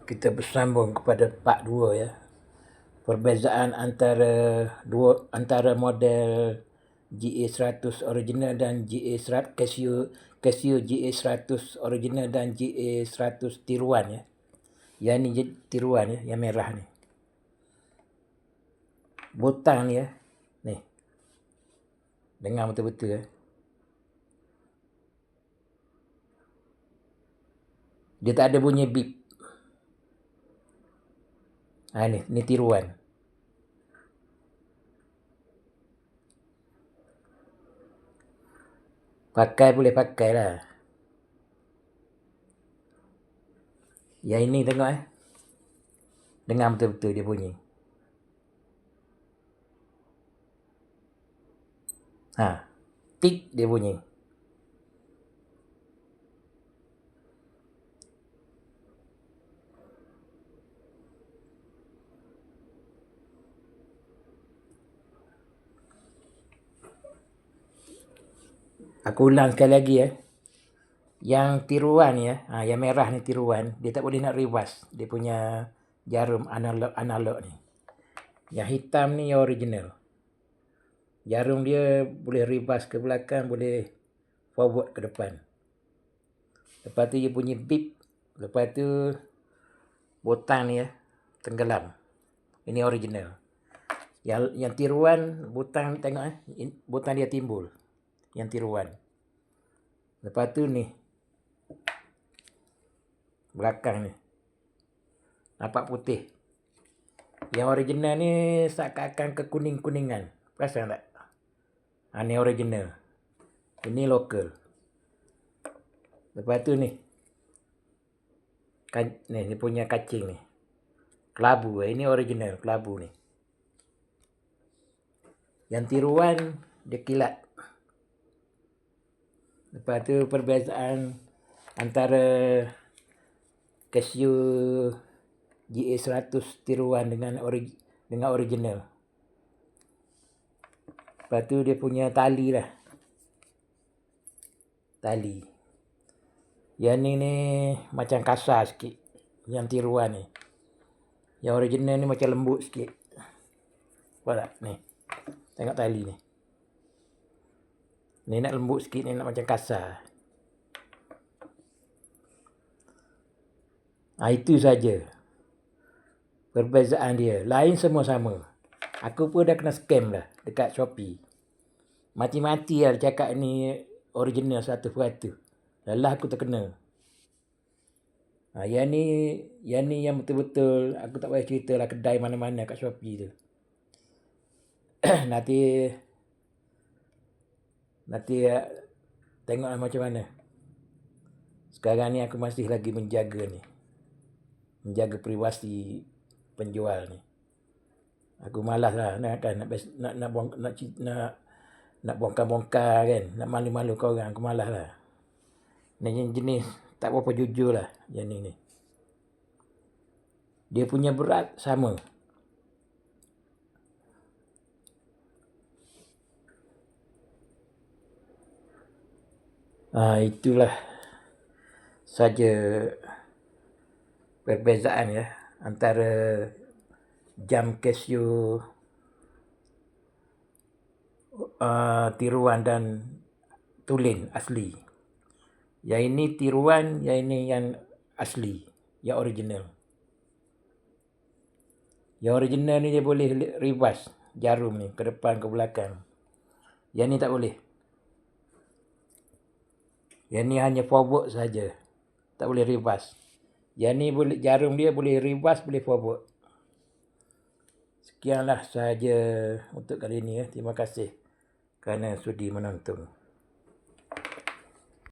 Kita bersambung kepada part 2 ya. Perbezaan antara model GA100 original dan GA100 Casio GA100 original dan GA100 tiruan ya. Yang ni tiruan ya, yang merah ni. Butang ni ya. Ni. Dengar betul-betul ya. Dia tak ada bunyi beep. Ni tiruan. Pakai boleh pakai lah. Yang ini tengok Dengar betul-betul dia bunyi. Tik dia bunyi. Aku ulang sekali lagi ya. Yang tiruan ya, yang merah ni tiruan, dia tak boleh nak reverse. Dia punya jarum analog ni. Yang hitam ni yang original. Jarum dia boleh reverse ke belakang, boleh forward ke depan. Lepas tu dia bunyi beep. Lepas tu butang ni ya, tenggelam. Ini original. Yang tiruan, butang tengok butang dia timbul. Yang tiruan. Lepas tu ni. Belakang ni. Nampak putih. Yang original ni seakan-akan kekuning-kuningan. Perasan tak? Ni original. Ini lokal. Lepas tu ni. Ni punya kacing ni. Kelabu. Ini original kelabu ni. Yang tiruan dia kilat. Lepas tu perbezaan antara Casio GA100 tiruan dengan original. Lepas tu dia punya tali lah. Tali. Yang ni macam kasar sikit. Yang tiruan ni. Yang original ni macam lembut sikit. Nampak tak? Ni. Tengok tali ni. Ni nak lembut sikit, ni nak macam kasar. Itu saja. Perbezaan dia. Lain semua sama. Aku pun dah kena scam lah dekat Shopee. Mati-mati lah dia cakap ni original 100%. Lelah aku terkena. Yang ni yang betul-betul aku tak payah cerita lah kedai mana-mana kat Shopee tu. Nanti tengoklah macam mana. Sekarang ni aku masih lagi menjaga privasi penjual ni. Aku malas lah nak bongkar-bongkar kan, nak malu-malu kau orang, aku malas lah. Ni jenis tak berapa jujur lah yang ni. Dia punya berat sama. Itulah saja perbezaan ya antara jam Casio tiruan dan tulen asli. Yang ini tiruan, yang ini yang asli, yang original. Yang original ni dia boleh reverse jarum ni ke depan ke belakang. Yang ni tak boleh. Yang ni hanya forward saja. Tak boleh reverse. Yang ni boleh, jarum dia boleh reverse, boleh forward. Sekianlah sahaja untuk kali ini ya. Terima kasih kerana sudi menonton.